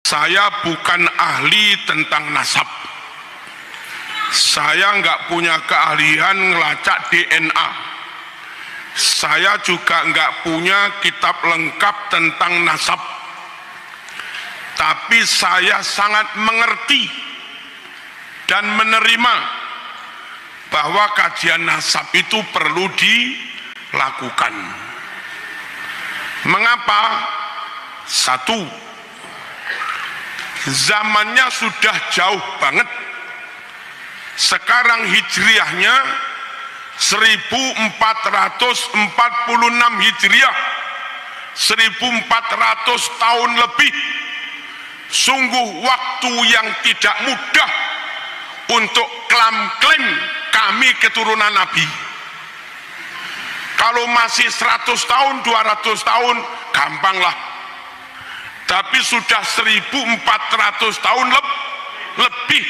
Saya bukan ahli tentang nasab. Saya nggak punya keahlian ngelacak DNA. Saya juga nggak punya kitab lengkap tentang nasab. Tapi saya sangat mengerti dan menerima bahwa kajian nasab itu perlu dilakukan. Mengapa? Satu, zamannya sudah jauh banget. Sekarang hijriahnya 1446 hijriah, 1400 tahun lebih. Sungguh waktu yang tidak mudah untuk klaim kami keturunan Nabi. Kalau masih 100 tahun, 200 tahun, gampanglah. Tapi sudah 1400 tahun lebih.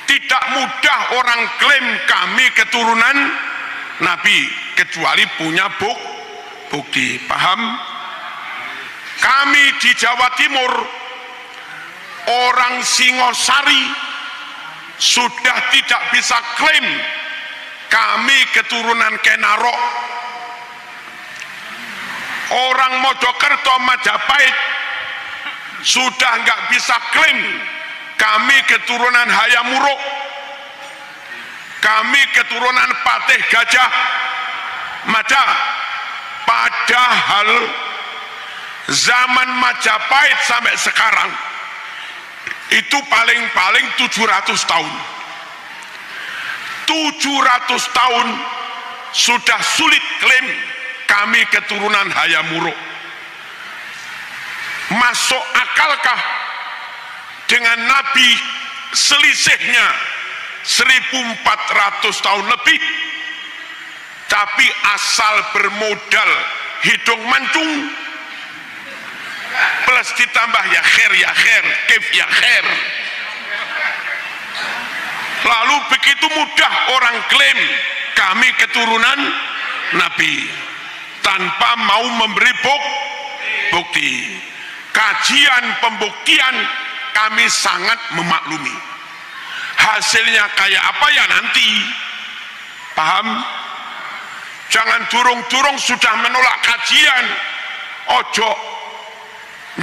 Tidak mudah orang klaim kami keturunan Nabi, kecuali punya bukti. Paham? Kami di Jawa Timur, orang Singosari, sudah tidak bisa klaim kami keturunan Kenarok. Orang Mojokerto, Majapahit sudah nggak bisa klaim kami keturunan Hayamuruk, kami keturunan Patih Gajah Mada. Padahal zaman Majapahit sampai sekarang itu paling-paling 700 tahun. 700 tahun sudah sulit klaim kami keturunan Hayamuruk. Masuk akalkah dengan Nabi selisihnya 1400 tahun lebih, tapi asal bermodal hidung mancung plus ditambah ya khair, kif ya khair, lalu begitu mudah orang klaim kami keturunan Nabi tanpa mau memberi bukti. Kajian pembuktian kami sangat memaklumi. Hasilnya kayak apa ya nanti. Paham? Jangan durung-durung sudah menolak kajian. Ojo.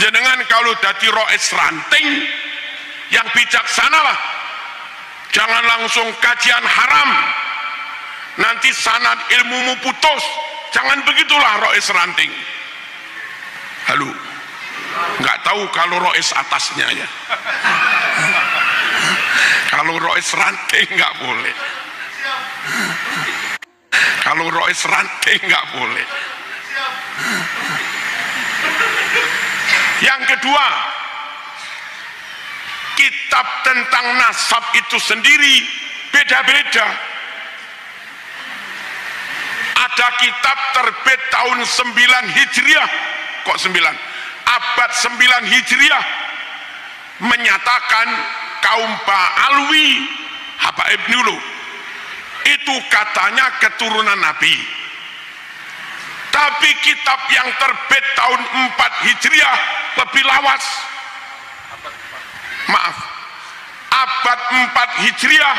Jenengan kalau dadi rois ranting yang bijaksana lah. Jangan langsung kajian haram. Nanti sanad ilmumu putus. Jangan begitulah rois ranting. Halo. Nggak tahu kalau rois atasnya ya. Kalau rois ranting nggak boleh. Kalau rois ranting nggak boleh. Yang kedua, kitab tentang nasab itu sendiri beda-beda. Ada kitab terbit tahun 9 Hijriah. Kok 9? Abad 9 Hijriah menyatakan kaum Ba'alwi, Habaib dulu, itu katanya keturunan Nabi. Tapi kitab yang terbit tahun 4 Hijriah lebih lawas. Maaf, abad 4 Hijriah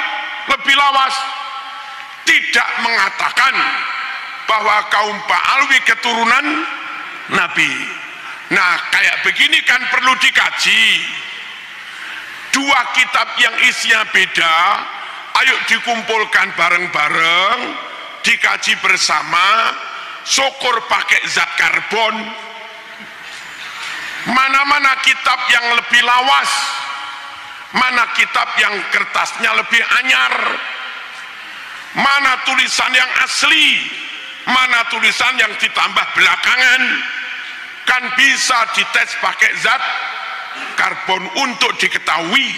lebih lawas, tidak mengatakan bahwa kaum Ba'alwi keturunan Nabi. Nah, kayak begini kan perlu dikaji. Dua kitab yang isinya beda, ayo dikumpulkan bareng-bareng, dikaji bersama, syukur pakai zat karbon. Mana-mana kitab yang lebih lawas, mana kitab yang kertasnya lebih anyar, mana tulisan yang asli, mana tulisan yang ditambah belakangan. Kan bisa dites pakai zat karbon untuk diketahui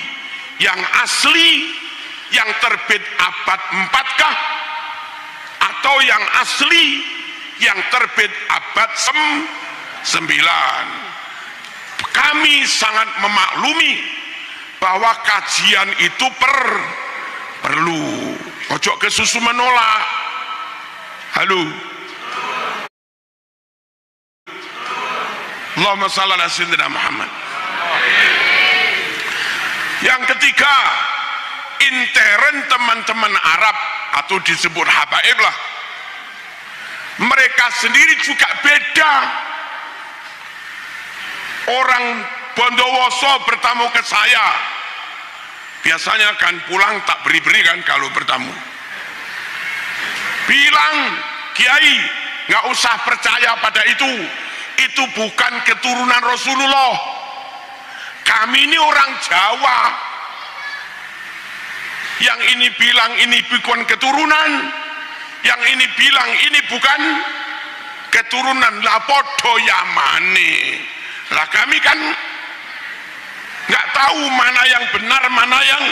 yang asli, yang terbit abad 4 kah, atau yang asli yang terbit abad 9. Kami sangat memaklumi bahwa kajian itu perlu. Ojo kesusu menolak. Halo. Allahumma shalli ala sayyidina Muhammad. Yang ketiga, intern teman-teman Arab atau disebut habaib lah, mereka sendiri juga beda. Orang Bondowoso bertamu ke saya, biasanya kan pulang tak beri-beri kan kalau bertamu, bilang, Kiai nggak usah percaya pada itu bukan keturunan Rasulullah, kami ini orang Jawa. Yang ini bilang ini bukan keturunan, yang ini bilang ini bukan keturunan, lah podo Yamane. Lah kami kan nggak tahu mana yang benar mana yang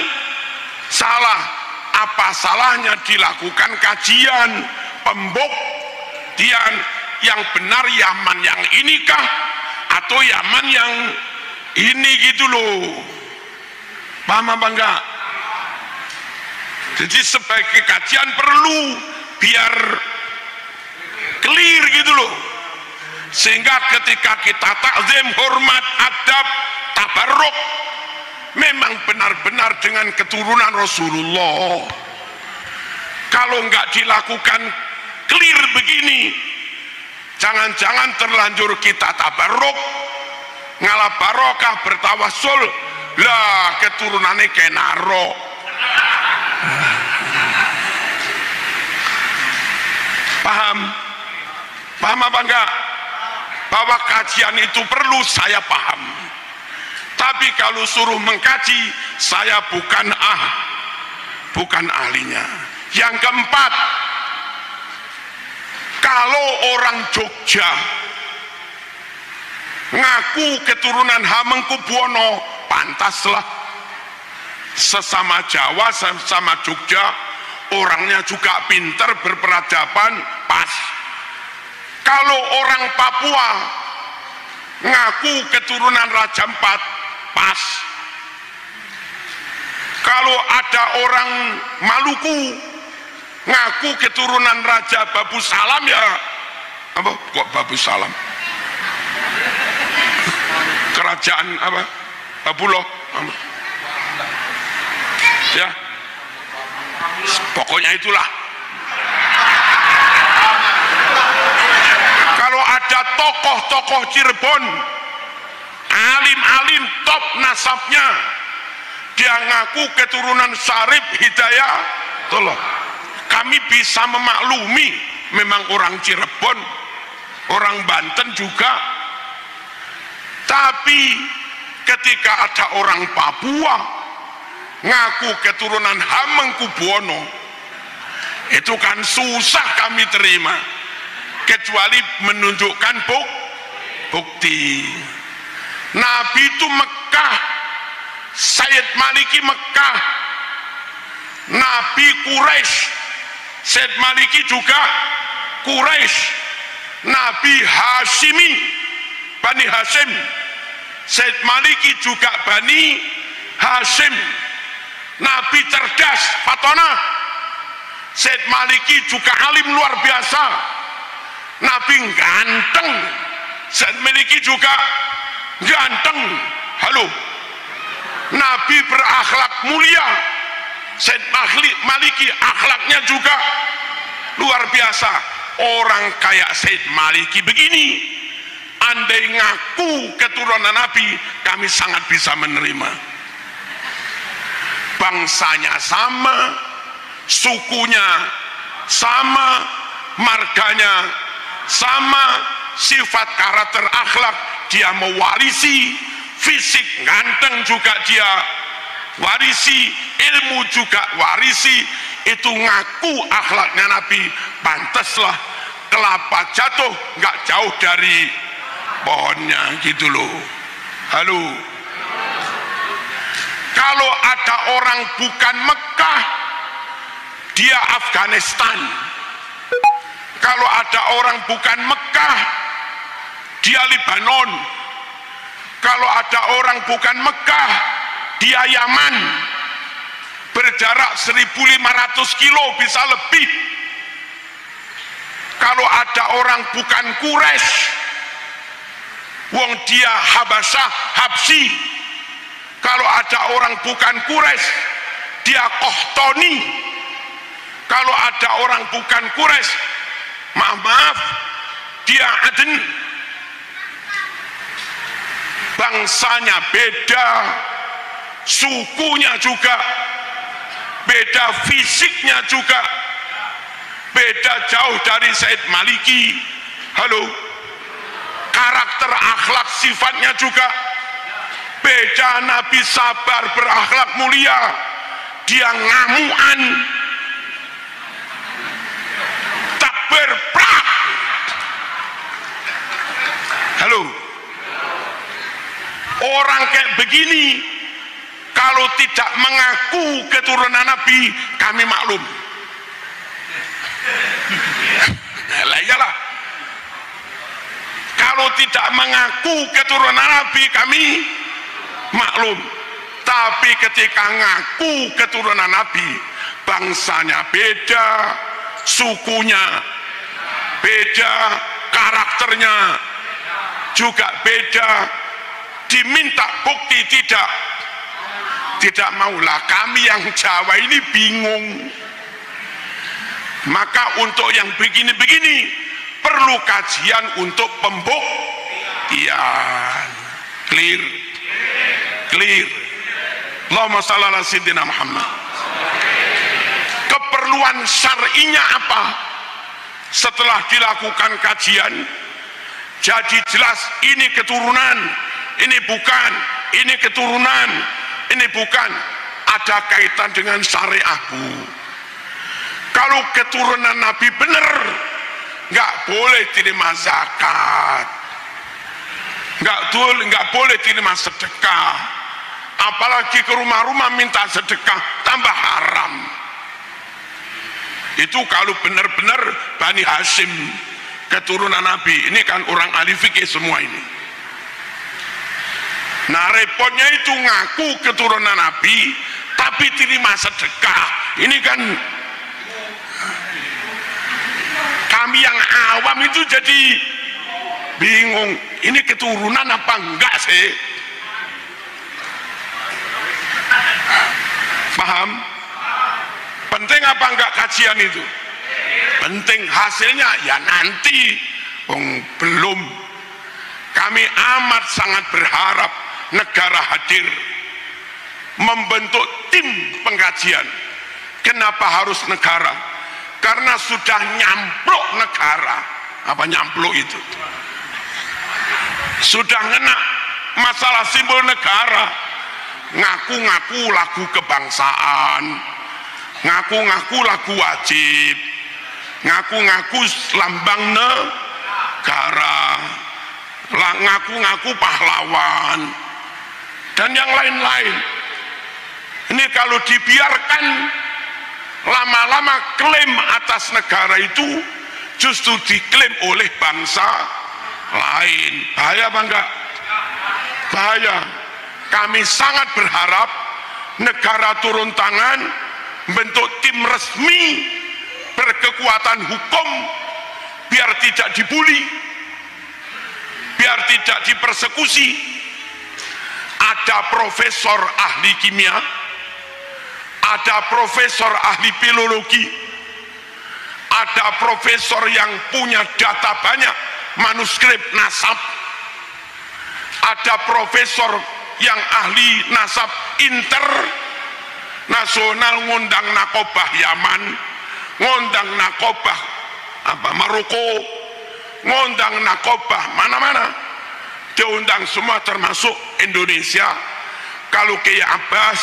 salah. Apa salahnya dilakukan kajian pembuktian yang benar, Yaman yang inikah atau Yaman yang ini, gitu loh. Paham apa enggak? Jadi sebagai kajian perlu biar clear gitu loh, sehingga ketika kita takzim, hormat, adab, tabarruk memang benar-benar dengan keturunan Rasulullah. Kalau enggak dilakukan clear begini, jangan-jangan terlanjur kita tabarruk, ngalah barokah, bertawasul, lah keturunannya kenaro. Paham? Paham apa enggak? Bahwa kajian itu perlu, saya paham. Tapi kalau suruh mengkaji, saya bukan ahlinya. Yang keempat, kalau orang Jogja ngaku keturunan Hamengkubuwono, pantaslah. Sesama Jawa, sesama Jogja, orangnya juga pinter, berperadaban, pas. Kalau orang Papua ngaku keturunan Raja Ampat, pas. Kalau ada orang Maluku ngaku keturunan Raja Babu Salam, ya apa kok Babu Salam, kerajaan apa Babuloh, ya pokoknya itulah. Kalau ada tokoh-tokoh Cirebon, alim-alim top nasabnya, dia ngaku keturunan Syarif Hidayah, tolong kami bisa memaklumi, memang orang Cirebon, orang Banten juga. Tapi ketika ada orang Papua ngaku keturunan Hamengkubuwono, itu kan susah kami terima, kecuali menunjukkan bukti. Nabi itu Mekah, Sayyid Maliki Mekah, Nabi Quraisy, Sayyid Maliki juga Quraisy, Nabi Hashimi, Bani Hashim, Sayyid Maliki juga Bani Hashim. Nabi cerdas, Fatona, Sayyid Maliki juga alim luar biasa. Nabi ganteng, Sayyid Maliki juga ganteng. Halo, Nabi berakhlak mulia, Sayyid Maliki akhlaknya juga luar biasa. Orang kayak Sayyid Maliki begini, andai ngaku keturunan Nabi, kami sangat bisa menerima. Bangsanya sama, sukunya sama, marganya sama, sifat karakter akhlak dia mewarisi, fisik ganteng juga dia warisi, ilmu juga warisi. Itu ngaku akhlaknya Nabi, pantaslah kelapa jatuh nggak jauh dari pohonnya, gitu loh. Halo, kalau ada orang bukan Mekah, dia Afghanistan. Kalau ada orang bukan Mekah, dia Lebanon. Kalau ada orang bukan Mekah, dia Yaman. Berjarak 1.500 kilo bisa lebih. Kalau ada orang bukan Quraisy, Wong dia Habasyah, Habsi. Kalau ada orang bukan Quraisy, dia Qahtani. Kalau ada orang bukan Quraisy, maaf, dia Aden. Bangsanya beda, sukunya juga beda, fisiknya juga beda jauh dari Said Maliki. Halo, karakter akhlak sifatnya juga beda. Nabi sabar, berakhlak mulia, dia ngamuan, tak berprak. Halo, orang kayak begini kalau tidak mengaku keturunan Nabi, kami maklum. Lah iyalah, kalau tidak mengaku keturunan Nabi, kami maklum. Tapi ketika ngaku keturunan Nabi, bangsanya beda, sukunya beda, karakternya juga beda, diminta bukti tidak maulah. Kami yang Jawa ini bingung. Maka untuk yang begini-begini perlu kajian untuk pembuktian. Clear. Allahumma shalli ala sayyidina Muhammad. Keperluan syar'inya apa? Setelah dilakukan kajian, jadi jelas ini keturunan, ini bukan, ini keturunan, ini bukan, ada kaitan dengan syariahku. Kalau keturunan Nabi benar, nggak boleh terima zakat, nggak boleh terima sedekah, apalagi ke rumah-rumah minta sedekah, tambah haram. Itu kalau benar-benar Bani Hashim, keturunan Nabi. Ini kan orang ahli fikih semua ini. Nah repotnya itu ngaku keturunan Nabi tapi terima sedekah. Ini kan kami yang awam itu jadi bingung, ini keturunan apa enggak sih? Paham? Penting apa enggak kajian itu? Penting. Hasilnya ya nanti. Belum. Kami amat sangat berharap negara hadir membentuk tim pengkajian. Kenapa harus negara? Karena sudah nyamplok negara. Apa nyamplok itu? Sudah ngena masalah simbol negara. Ngaku-ngaku lagu kebangsaan, ngaku-ngaku lagu wajib, ngaku-ngaku lambang negara, ngaku-ngaku pahlawan, dan yang lain-lain. Ini kalau dibiarkan, lama-lama klaim atas negara itu justru diklaim oleh bangsa lain. Bahaya apa enggak? Bahaya. Kami sangat berharap negara turun tangan, bentuk tim resmi berkekuatan hukum, biar tidak dibully, biar tidak dipersekusi. Ada profesor ahli kimia, ada profesor ahli filologi, ada profesor yang punya data banyak, manuskrip nasab, ada profesor yang ahli nasab internasional, ngundang nakobah Yaman, ngundang nakobah Maroko, ngundang nakobah mana-mana, diundang semua termasuk Indonesia. Kalau Kiai Abbas,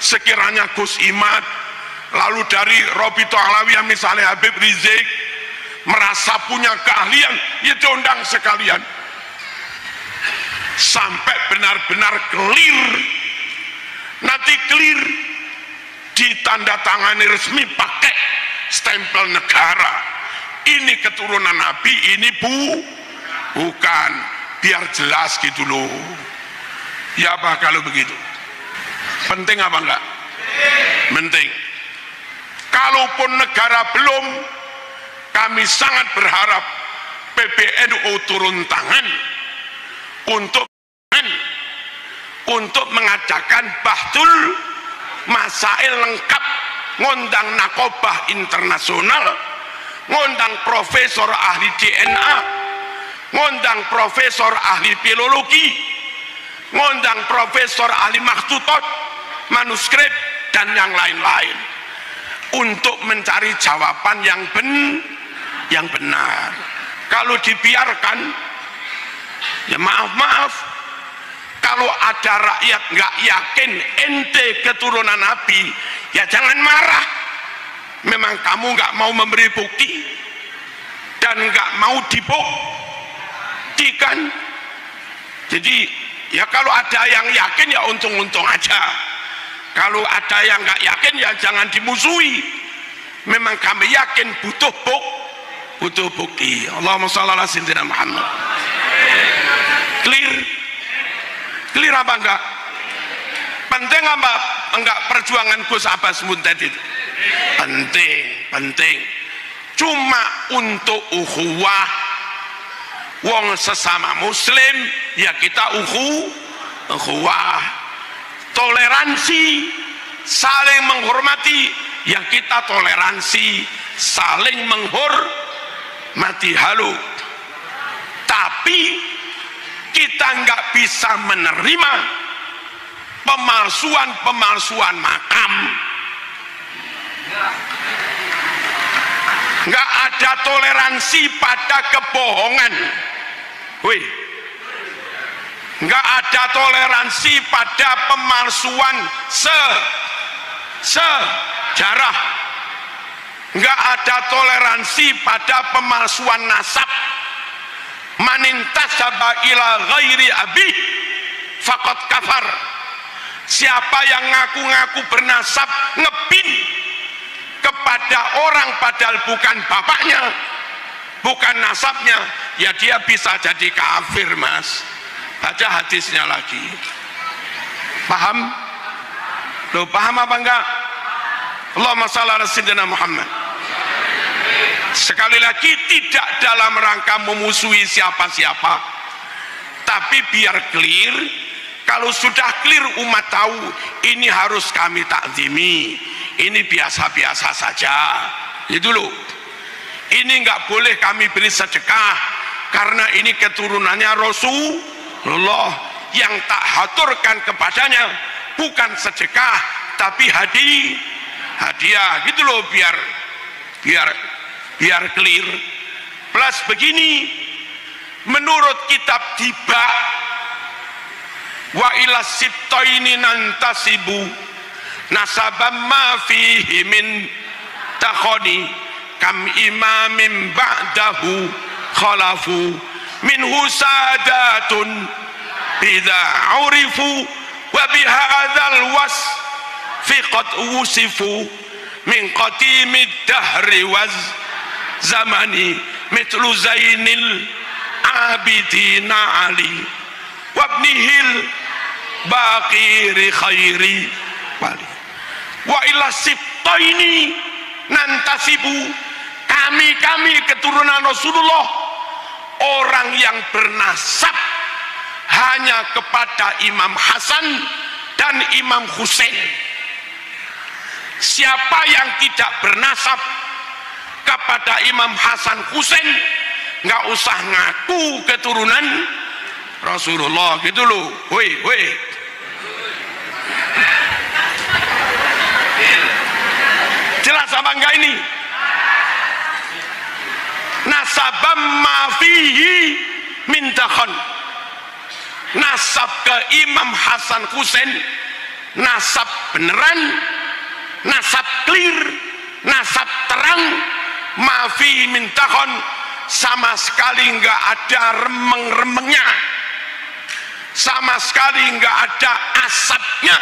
sekiranya Gus Imad, lalu dari Robito Alawiyah misalnya Habib Rizik merasa punya keahlian, ya diundang sekalian sampai benar-benar clear. Nanti clear, ditandatangani resmi pakai stempel negara. Ini keturunan Nabi, ini bukan, biar jelas gitu loh. Ya apa kalau begitu? Penting apa enggak? Penting. Kalaupun negara belum, kami sangat berharap PBNU turun tangan untuk mengadakan bahtul masail lengkap, ngundang nakobah internasional, ngundang profesor ahli DNA, ngundang profesor ahli filologi, ngundang profesor ahli makhtutot, manuskrip dan yang lain-lain untuk mencari jawaban yang benar. Kalau dibiarkan, ya maaf, kalau ada rakyat nggak yakin ente keturunan Nabi, ya jangan marah. Memang kamu nggak mau memberi bukti dan nggak mau dibuktikan. Jadi ya kalau ada yang yakin ya untung-untung aja. Kalau ada yang nggak yakin ya jangan dimusuhi. Memang kami yakin butuh bukti. Allahumma shalli ala sayyidina Muhammad. Clear apa enggak? Penting apa enggak perjuangan Gus Abbas Munted itu? Penting. Cuma untuk ukhuwah wong sesama muslim ya kita ukhuwah. Toleransi, saling menghormati ya kita toleransi, saling menghormati. Halo. Tapi kita nggak bisa menerima pemalsuan makam. Nggak ada toleransi pada kebohongan. Nggak ada toleransi pada pemalsuan sejarah. Nggak ada toleransi pada pemalsuan nasab. Manintasaba ila ghairi abi faqad kafar. Siapa yang ngaku-ngaku bernasab ngebin kepada orang padahal bukan bapaknya, bukan nasabnya, ya dia bisa jadi kafir, Mas. Baca hadisnya lagi. Paham? Lo paham apa enggak? Allahumma shalli ala sayyidina Muhammad. Sekali lagi, tidak dalam rangka memusuhi siapa-siapa, tapi biar clear. Kalau sudah clear, umat tahu ini harus kami takzimi, ini biasa-biasa saja. Itu loh. Ini nggak boleh kami beri sedekah karena ini keturunannya Rasulullah. Yang tak haturkan kepadanya bukan sedekah tapi hadiah. Gitu loh, biar clear. Plus begini, menurut kitab Diba, wa ila sibtaini nantasibu nasabam ma fihi min takhoni kam imamin ba'dahu khalafu minhu sadatun bidha urifu wa bihadzal wasfi qad wusifu min qatimid dahri waz zamani mitlu zainil abidina ali wabnihil baqiri khairi wali wa ila sibtaini nantasibu, kami keturunan Rasulullah, orang yang bernasab hanya kepada Imam Hasan dan Imam Husain. Siapa yang tidak bernasab kepada Imam Hasan Husain nggak usah ngaku keturunan Rasulullah. Gitu loh. Woi. Jelas apa enggak ini? Nasabam mafihi mintakhon. Nasab ke Imam Hasan Husain, nasab beneran, nasab clear, nasab terang, mafihi mintakhon, sama sekali enggak ada remeng-remengnya, sama sekali enggak ada asapnya,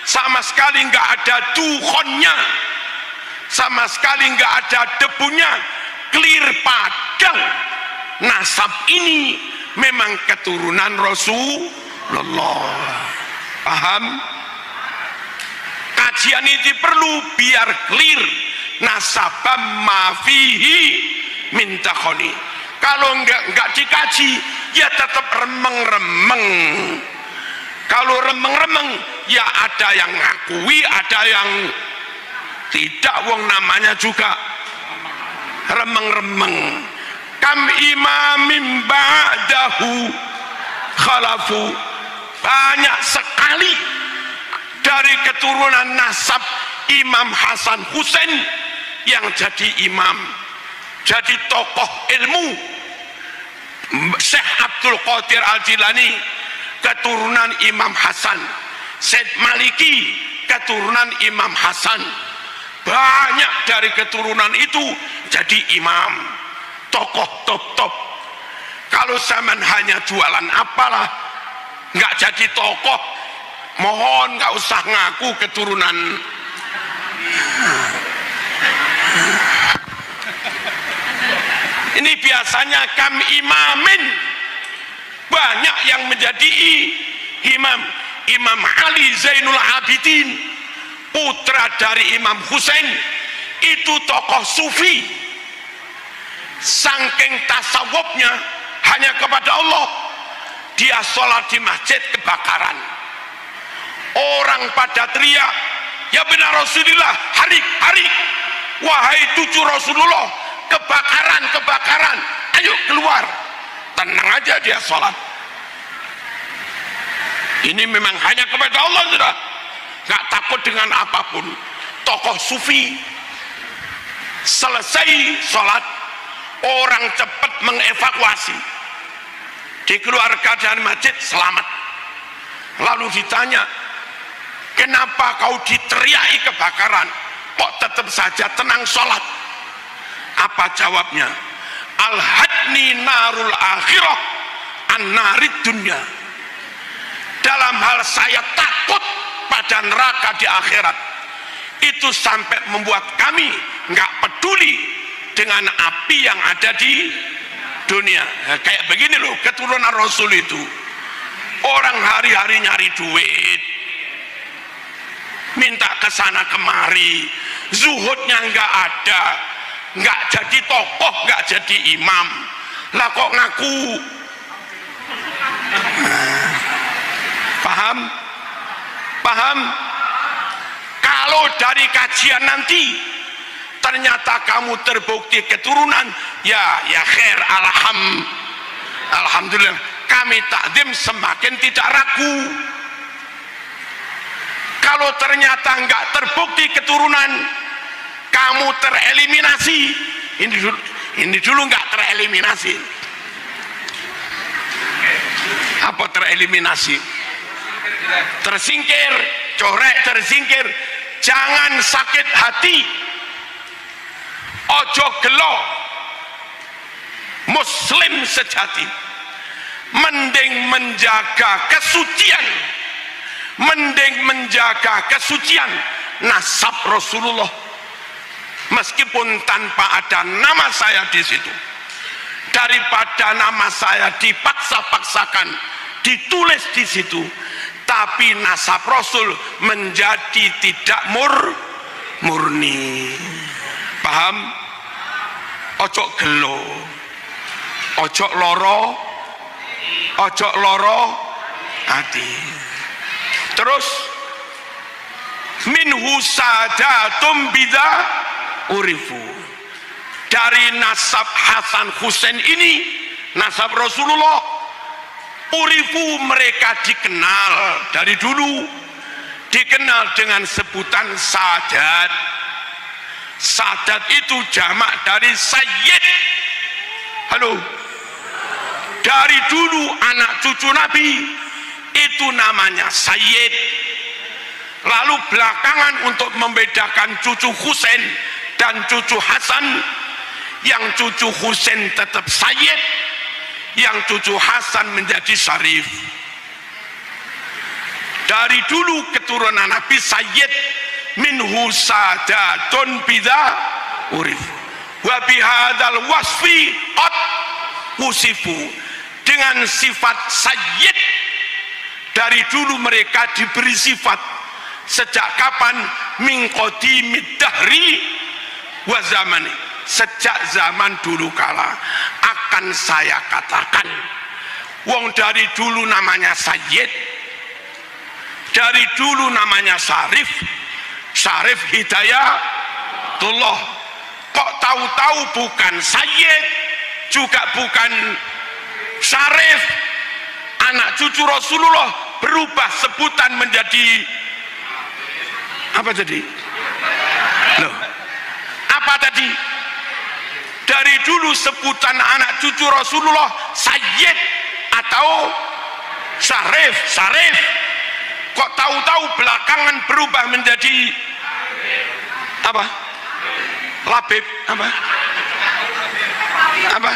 sama sekali enggak ada dukhonnya, sama sekali enggak ada debunya, clear padang. Nasab ini memang keturunan Rasulullah. Paham? Kajian ini perlu biar clear. Nasabam mafihi mintakhoni. Kalau enggak dikaji, ya tetap remeng-remeng. Kalau remeng-remeng ya ada yang ngakui, ada yang tidak, wong namanya juga remeng-remeng. Kam imamim ba'dahu khalafu, banyak sekali dari keturunan nasab Imam Hasan Husain yang jadi imam, jadi tokoh ilmu. Syekh Abdul Qadir Al-Jilani keturunan Imam Hasan, Syed Maliki keturunan Imam Hasan. Banyak dari keturunan itu jadi imam, tokoh top-top. Kalau zaman hanya jualan apalah, nggak jadi tokoh, mohon nggak usah ngaku keturunan. Ini biasanya kam imamin, banyak yang menjadi imam. Imam Ali Zainul Abidin, putra dari Imam Husain, itu tokoh sufi. Saking tasawufnya hanya kepada Allah, dia sholat di masjid kebakaran. Orang pada teriak, ya benar Rasulullah, hari, wahai cucu Rasulullah, kebakaran, ayo keluar. Tenang aja dia sholat. Ini memang hanya kepada Allah, sudah nggak takut dengan apapun. Tokoh sufi, selesai sholat, orang cepat mengevakuasi, dikeluarkan dari masjid selamat. Lalu ditanya, kenapa kau diteriaki kebakaran, kok tetap saja tenang sholat? Apa jawabnya? Al-hadni narul akhirah an narid dunya. Dalam hal saya takut pada neraka di akhirat, itu sampai membuat kami nggak peduli dengan api yang ada di dunia. Nah, kayak begini loh keturunan Rasul itu. Orang hari-hari nyari duit, minta kesana kemari, zuhudnya nggak ada, nggak jadi tokoh, nggak jadi imam, lah kok ngaku. Paham? Kalau dari kajian nanti ternyata kamu terbukti keturunan, ya khair, alhamdulillah, kami takdim semakin tidak ragu. Kalau ternyata nggak terbukti keturunan, kamu tereliminasi. Ini dulu nggak tereliminasi. Apa tereliminasi? Tersingkir, corek tersingkir. Jangan sakit hati, ojo gelo. Muslim sejati mending menjaga kesucian, nasab Rasulullah, meskipun tanpa ada nama saya di situ, daripada nama saya dipaksa-paksakan ditulis di situ, tapi nasab Rasul menjadi tidak murni. Paham? Ojo gelo, ojo loro hati. Terus minhu sadatum bida urifu, dari nasab Hasan Husain ini, nasab Rasulullah, urifu, mereka dikenal dari dulu, dikenal dengan sebutan sadat. Sadat itu jamak dari sayyid. Halo, dari dulu anak cucu Nabi itu namanya sayyid. Lalu belakangan untuk membedakan cucu Husain dan cucu Hasan, yang cucu Husain tetap sayyid, yang cucu Hasan menjadi syarif. Dari dulu keturunan Nabi sayyid, minhu sadatun bidha urif wa bihadal wasfi qad usifu, dengan sifat sayyid dari dulu mereka diberi sifat. Sejak kapan? Min qadimid dahri wa zamani, sejak zaman dulu kala. Akan saya katakan, Wong dari dulu namanya Sayyid, dari dulu namanya Syarif, Syarif Hidayatullah. Kok tahu-tahu bukan Sayyid, juga bukan Syarif, anak cucu Rasulullah berubah sebutan menjadi apa jadi? Loh, apa tadi? Dari dulu sebutan anak cucu Rasulullah Sayyid atau Syarif, Syarif. Kok tahu-tahu belakangan berubah menjadi apa? Labib, apa? Apa?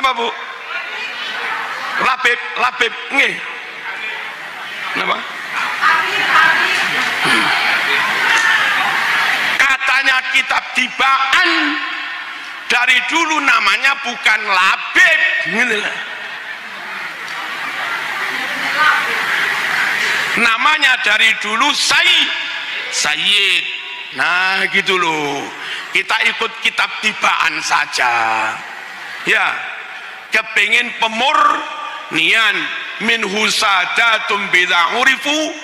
Apa Bu? Labib, Labib, nggih. Apa? Katanya kitab Tibaan dari dulu namanya bukan Labib, namanya dari dulu Sayyid. Nah gitu loh, kita ikut kitab Tibaan saja ya. Kepingin pemurnian min husadatum bila urifu,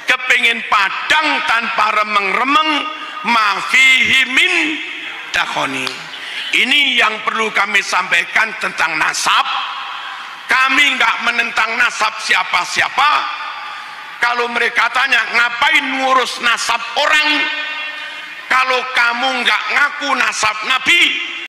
kepingin padang tanpa remeng-remeng, mafihi min dakhoni. Ini yang perlu kami sampaikan tentang nasab. Kami nggak menentang nasab siapa-siapa. Kalau mereka tanya ngapain ngurus nasab orang, kalau kamu nggak ngaku nasab Nabi,